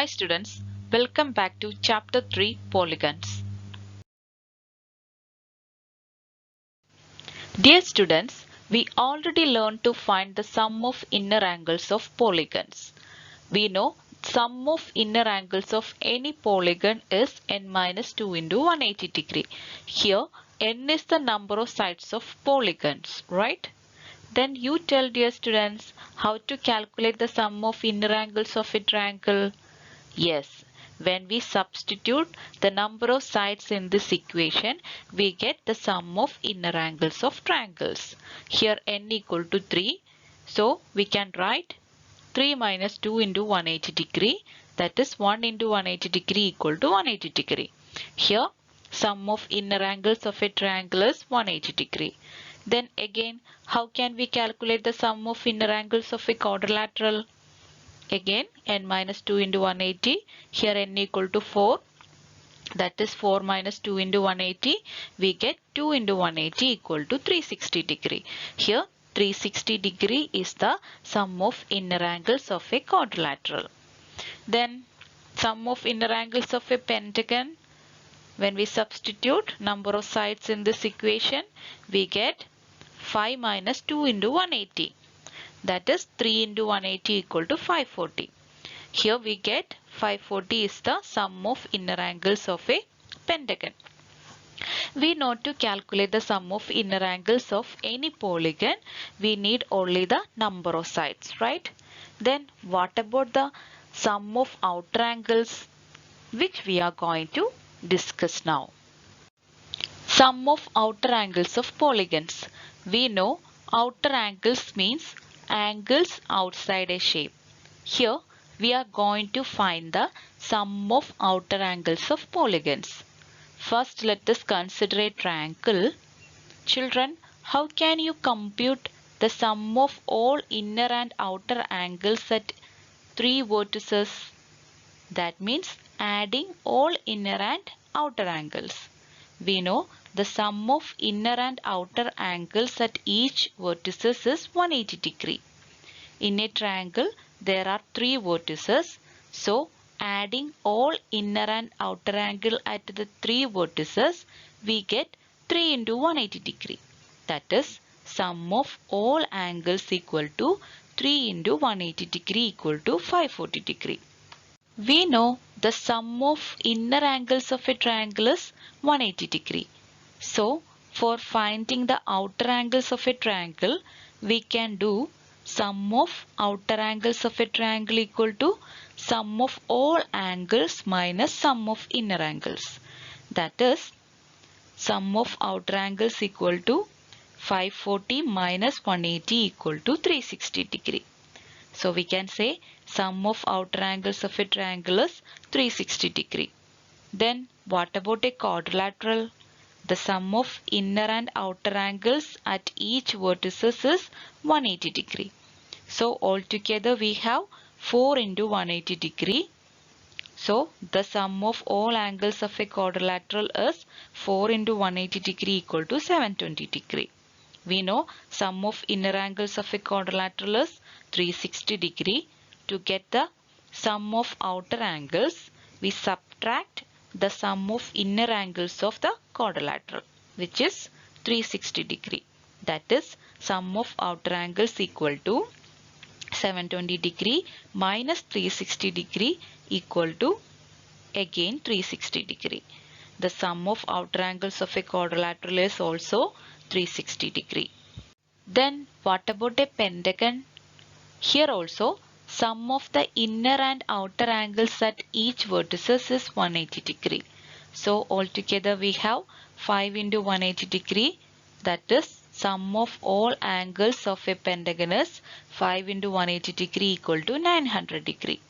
Hi students, welcome back to chapter 3 Polygons. Dear students, we already learned to find the sum of inner angles of polygons. We know sum of inner angles of any polygon is n minus 2 into 180 degree. Here n is the number of sides of polygons, right? Then you tell dear students how to calculate the sum of inner angles of a triangle. Yes, when we substitute the number of sides in this equation, we get the sum of inner angles of triangles. Here n equal to 3. So we can write 3 minus 2 into 180 degree. That is 1 into 180 degree equal to 180 degree. Here sum of inner angles of a triangle is 180 degree. Then again, how can we calculate the sum of inner angles of a quadrilateral? Again n minus 2 into 180, here n equal to 4, that is 4 minus 2 into 180, we get 2 into 180 equal to 360 degree. Here 360 degree is the sum of inner angles of a quadrilateral. Then sum of inner angles of a pentagon, when we substitute number of sides in this equation, we get 5 minus 2 into 180. That is 3 into 180 equal to 540. Here we get 540 is the sum of inner angles of a pentagon. We know to calculate the sum of inner angles of any polygon, we need only the number of sides, right? Then what about the sum of outer angles, which we are going to discuss now. Sum of outer angles of polygons. We know outer angles means angles outside a shape. Here we are going to find the sum of outer angles of polygons. First let us consider a triangle. Children, how can you compute the sum of all inner and outer angles at 3 vertices? That means adding all inner and outer angles. We know the sum of inner and outer angles at each vertices is 180 degree. In a triangle, there are 3 vertices. So, adding all inner and outer angle at the 3 vertices, we get 3 into 180 degree. That is, sum of all angles equal to 3 into 180 degree equal to 540 degree. We know the sum of inner angles of a triangle is 180 degree. So, for finding the outer angles of a triangle, we can do sum of outer angles of a triangle equal to sum of all angles minus sum of inner angles. That is, sum of outer angles equal to 540 minus 180 equal to 360 degree. So we can say sum of outer angles of a triangle is 360 degree. Then what about a quadrilateral? The sum of inner and outer angles at each vertices is 180 degree. So altogether we have 4 into 180 degree. So the sum of all angles of a quadrilateral is 4 into 180 degree equal to 720 degree. We know sum of inner angles of a quadrilateral is 360 degree. To get the sum of outer angles, we subtract the sum of inner angles of the quadrilateral, which is 360 degree. That is, sum of outer angles equal to 720 degree minus 360 degree equal to again 360 degree. The sum of outer angles of a quadrilateral is also 360 degree. Then what about a pentagon? Here also sum of the inner and outer angles at each vertices is 180 degree. So altogether we have 5 into 180 degree, that is sum of all angles of a pentagon is 5 into 180 degree equal to 900 degree.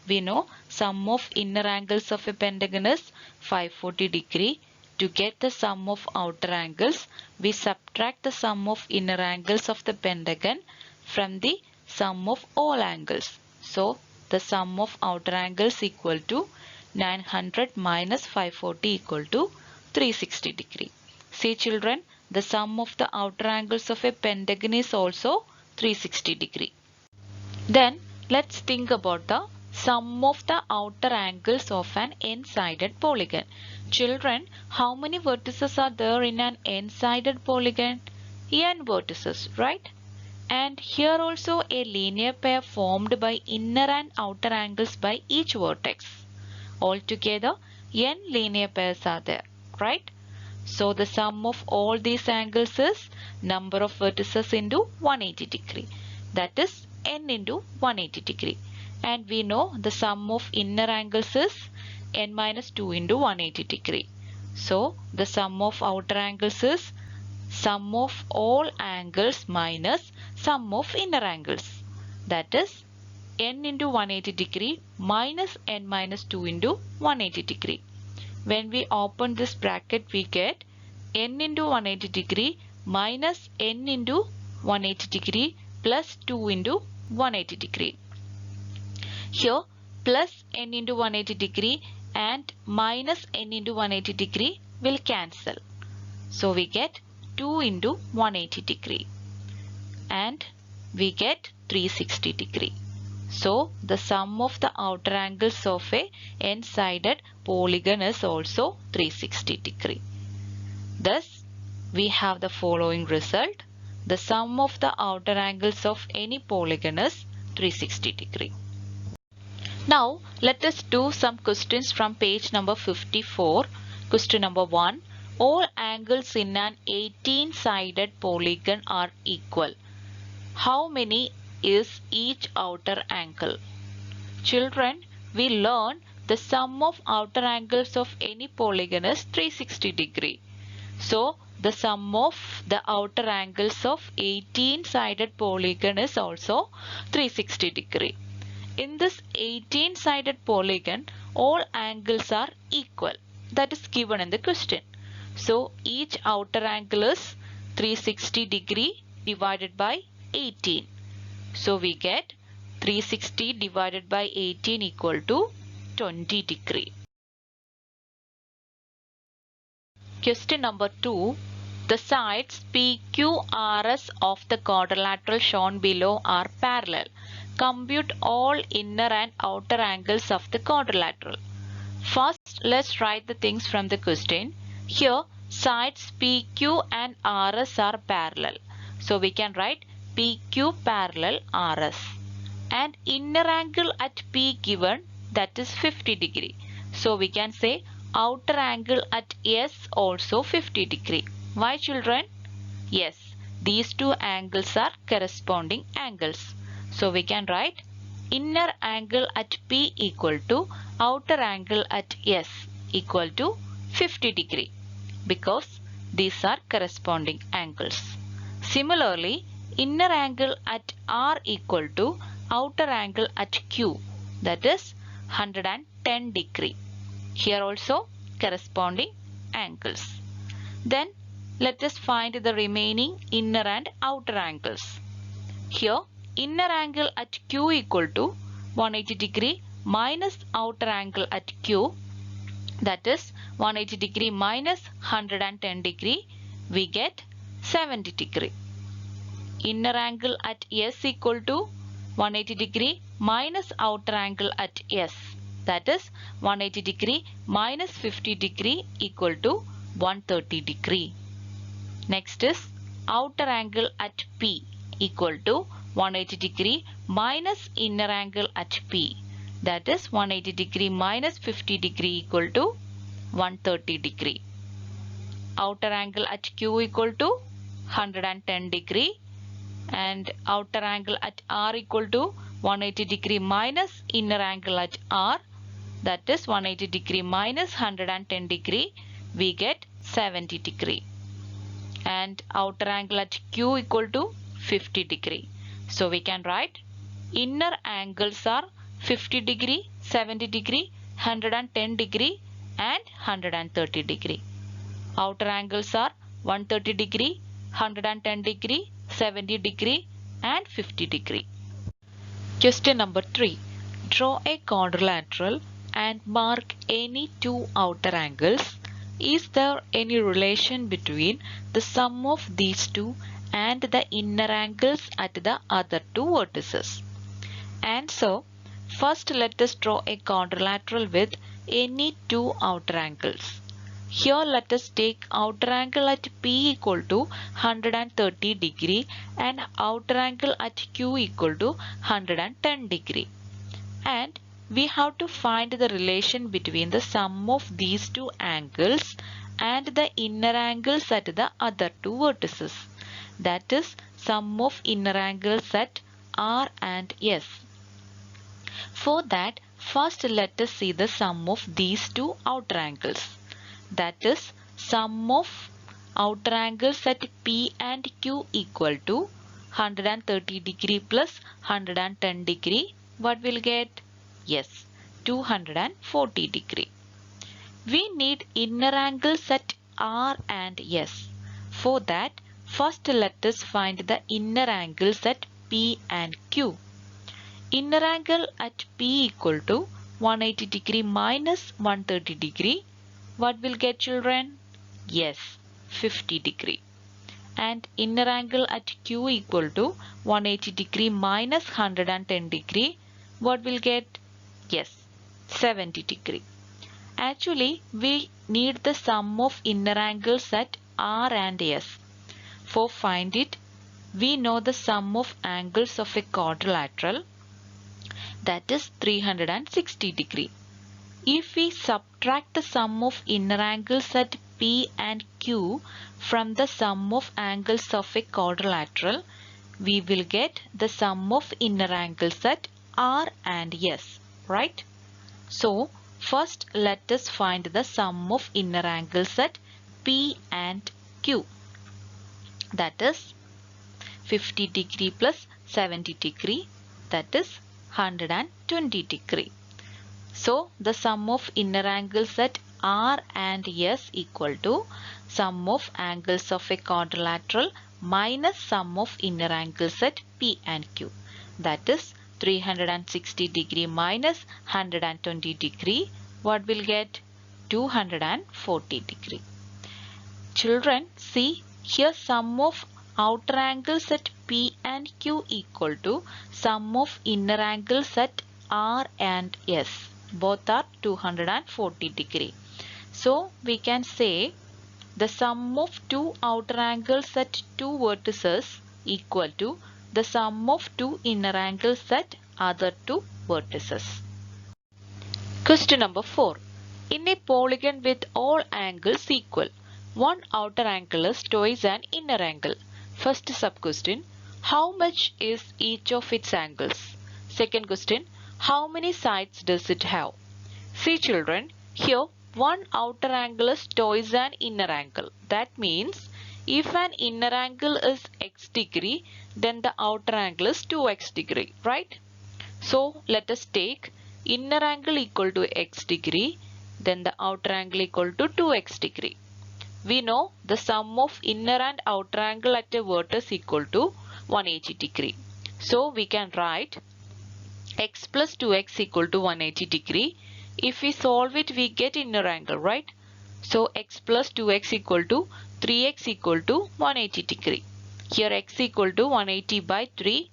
We know sum of inner angles of a pentagon is 540 degree. To get the sum of outer angles, we subtract the sum of inner angles of the pentagon from the sum of all angles. So the sum of outer angles equal to 900 minus 540 equal to 360 degree. See children, the sum of the outer angles of a pentagon is also 360 degree. Then let's think about the sum of the outer angles of an n-sided polygon. Children, how many vertices are there in an n-sided polygon? N vertices, right? And here also a linear pair formed by inner and outer angles by each vertex. Altogether, n linear pairs are there, right? So the sum of all these angles is number of vertices into 180 degree. That is n into 180 degree. And we know the sum of inner angles is n minus 2 into 180 degree. So the sum of outer angles is sum of all angles minus sum of inner angles. That is n into 180 degree minus n minus 2 into 180 degree. When we open this bracket, we get n into 180 degree minus n into 180 degree plus 2 into 180 degree. Here plus n into 180 degree and minus n into 180 degree will cancel. So we get 2 into 180 degree and we get 360 degree. So the sum of the outer angles of a n-sided polygon is also 360 degree. Thus, we have the following result. The sum of the outer angles of any polygon is 360 degree. Now, let us do some questions from page number 54. Question number 1. All angles in an 18-sided polygon are equal. How many is each outer angle? Children, we learn the sum of outer angles of any polygon is 360 degree. So, the sum of the outer angles of 18-sided polygon is also 360 degree. In this 18-sided polygon, all angles are equal. That is given in the question. So, each outer angle is 360 degree divided by 18. So we get 360 divided by 18 equal to 20 degree. Question number 2. The sides PQRS of the quadrilateral shown below are parallel. Compute all inner and outer angles of the quadrilateral. First, let's write the things from the question. Here, sides PQ and RS are parallel. So we can write PQ parallel RS. And inner angle at P given, that is 50 degree. So we can say outer angle at S also 50 degree. Why, children? Yes, these two angles are corresponding angles. So we can write inner angle at P equal to outer angle at S equal to 50 degree because these are corresponding angles. Similarly, inner angle at R equal to outer angle at Q, that is 110 degree. Here also corresponding angles. Then let us find the remaining inner and outer angles. Here inner angle at Q equal to 180 degree minus outer angle at Q, that is 180 degree minus 110 degree, we get 70 degree. Inner angle at S equal to 180 degree minus outer angle at S, that is 180 degree minus 50 degree equal to 130 degree. Next is outer angle at P equal to 180 degree minus inner angle at P, that is 180 degree minus 50 degree equal to 130 degree. Outer angle at Q equal to 110 degree and outer angle at R equal to 180 degree minus inner angle at R, that is 180 degree minus 110 degree, we get 70 degree. And outer angle at Q equal to 50 degree. So we can write inner angles are 50 degree, 70 degree, 110 degree and 130 degree. Outer angles are 130 degree, 110 degree, 70 degree and 50 degree. Question number 3. Draw a quadrilateral and mark any two outer angles. Is there any relation between the sum of these two and the inner angles at the other two vertices? Answer. First, let us draw a quadrilateral with any two outer angles. Here let us take outer angle at P equal to 130 degree and outer angle at Q equal to 110 degree. And we have to find the relation between the sum of these two angles and the inner angles at the other two vertices. That is sum of inner angles at R and S. For that, first let us see the sum of these two outer angles. That is sum of outer angles at P and Q equal to 130 degree plus 110 degree. What will get? Yes, 240 degree. We need inner angles at R and S. For that, first let us find the inner angles at P and Q. Inner angle at P equal to 180 degree minus 130 degree. What will get, children? Yes, 50 degree. And inner angle at Q equal to 180 degree minus 110 degree. What will get? Yes, 70 degree. Actually, we need the sum of inner angles at R and S. For find it, we know the sum of angles of a quadrilateral, that is 360 degree. If we subtract the sum of inner angles at P and Q from the sum of angles of a quadrilateral, we will get the sum of inner angles at R and S, right? So, first let us find the sum of inner angles at P and Q. That is 50 degree plus 70 degree, that is 120 degree. So, the sum of inner angles at R and S equal to sum of angles of a quadrilateral minus sum of inner angles at P and Q. That is 360 degree minus 120 degree. What will get? 240 degree. Children, see here sum of outer angles at P and Q equal to sum of inner angles at R and S. Both are 240 degree. So we can say the sum of two outer angles at two vertices equal to the sum of two inner angles at other two vertices. Question number 4. In a polygon with all angles equal, one outer angle is twice an inner angle. First sub-question, how much is each of its angles? Second question, how many sides does it have? See children, here one outer angle is twice an inner angle. That means if an inner angle is x degree, then the outer angle is 2x degree, right? So let us take inner angle equal to x degree, then the outer angle equal to 2x degree. We know the sum of inner and outer angle at a vertex equal to 180 degree. So we can write x plus 2x equal to 180 degree. If we solve it, we get inner angle, right? So x plus 2x equal to 3x equal to 180 degree. Here x equal to 180 by 3.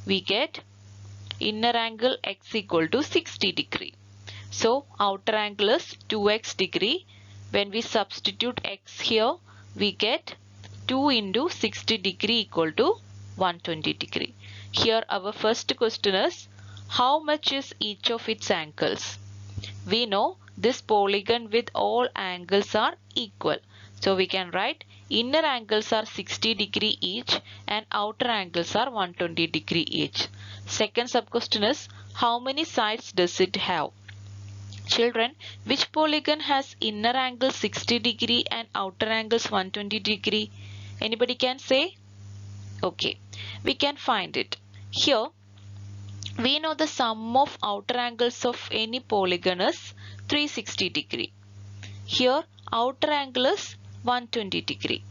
We get inner angle x equal to 60 degree. So outer angle is 2x degree. When we substitute x here, we get 2 into 60 degree equal to 120 degree. Here our first question is, how much is each of its angles? We know this polygon with all angles are equal. So we can write inner angles are 60 degree each and outer angles are 120 degree each. Second sub question is, how many sides does it have? Children, which polygon has inner angle 60 degree and outer angles 120 degree? Anybody can say? Okay, we can find it. Here, we know the sum of outer angles of any polygon is 360 degree. Here, outer angle is 120 degree.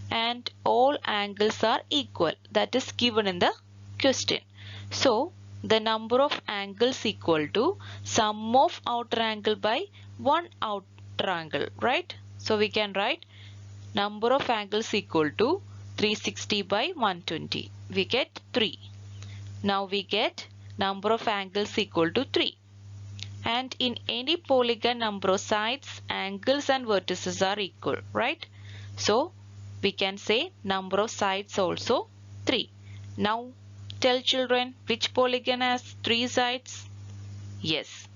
And all angles are equal. That is given in the question. So, the number of angles equal to sum of outer angle by one outer angle, right? So we can write number of angles equal to 360 by 120. We get 3. Now we get number of angles equal to 3. And in any polygon, number of sides, angles and vertices are equal, right? So we can say number of sides also 3. Now tell children, which polygon has 3 sides? Yes,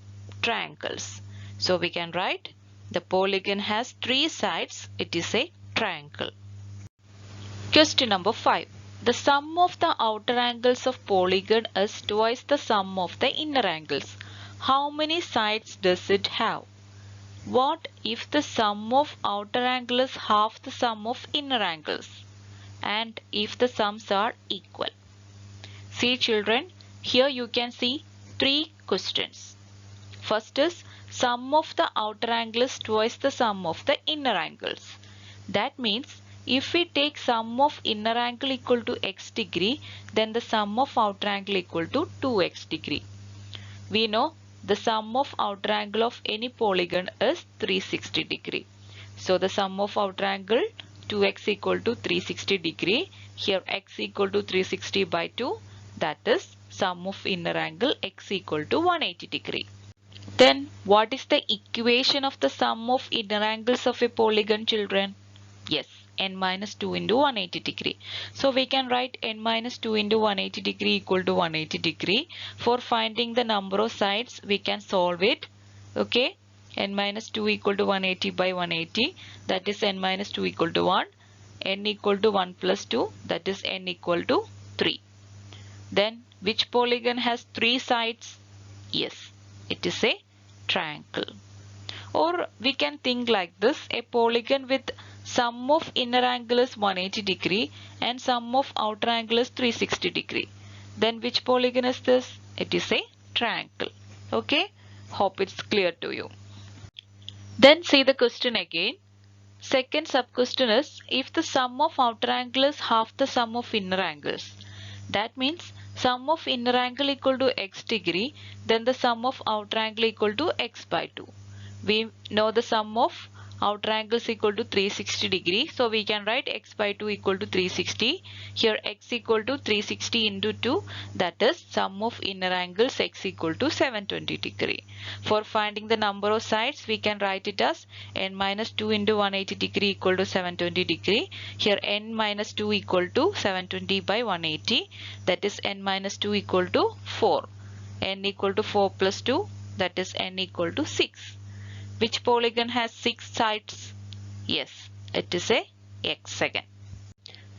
triangles. So we can write the polygon has 3 sides. It is a triangle. Question number 5. The sum of the outer angles of polygon is twice the sum of the inner angles. How many sides does it have? What if the sum of outer angle is half the sum of inner angles? And if the sums are equal? See children, here you can see 3 questions. First is sum of the outer angle is twice the sum of the inner angles. That means if we take sum of inner angle equal to x degree, then the sum of outer angle equal to 2x degree. We know the sum of outer angle of any polygon is 360 degree. So the sum of outer angle 2x equal to 360 degree. Here x equal to 360 by 2. That is sum of inner angle x equal to 180 degree. Then what is the equation of the sum of inner angles of a polygon, children? Yes, n minus 2 into 180 degree. So we can write n minus 2 into 180 degree equal to 180 degree. For finding the number of sides, we can solve it. Okay, n minus 2 equal to 180 by 180. That is n minus 2 equal to 1. N equal to 1 plus 2. That is n equal to 3. Then which polygon has 3 sides? Yes, it is a triangle. Or we can think like this, a polygon with sum of inner angle is 180 degree and sum of outer angle is 360 degree. Then which polygon is this? It is a triangle. Okay, hope it's clear to you. Then see the question again. Second sub question is, if the sum of outer angle is half the sum of inner angles. That means sum of inner angle equal to x degree, then the sum of outer angle equal to x by 2. We know the sum of outer angle is equal to 360 degree. So we can write x by 2 equal to 360. Here x equal to 360 into 2. That is sum of inner angles x equal to 720 degree. For finding the number of sides, we can write it as n minus 2 into 180 degree equal to 720 degree. Here n minus 2 equal to 720 by 180. That is n minus 2 equal to 4. N equal to 4 plus 2. That is n equal to 6. Which polygon has 6 sides? Yes, it is a hexagon.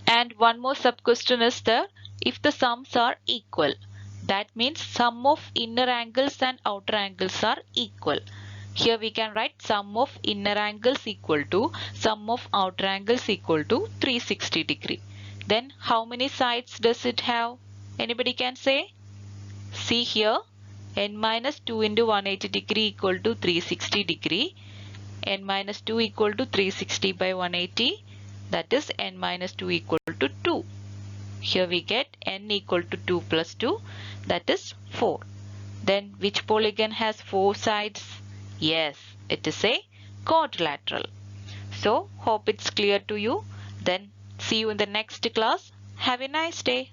And one more sub question is there, if the sums are equal. That means sum of inner angles and outer angles are equal. Here we can write sum of inner angles equal to sum of outer angles equal to 360 degree. Then how many sides does it have? Anybody can say? See here. N minus 2 into 180 degree equal to 360 degree. N minus 2 equal to 360 by 180. That is n minus 2 equal to 2. Here we get n equal to 2 plus 2. That is 4. Then which polygon has 4 sides? Yes, it is a quadrilateral. So hope it's clear to you. Then see you in the next class. Have a nice day.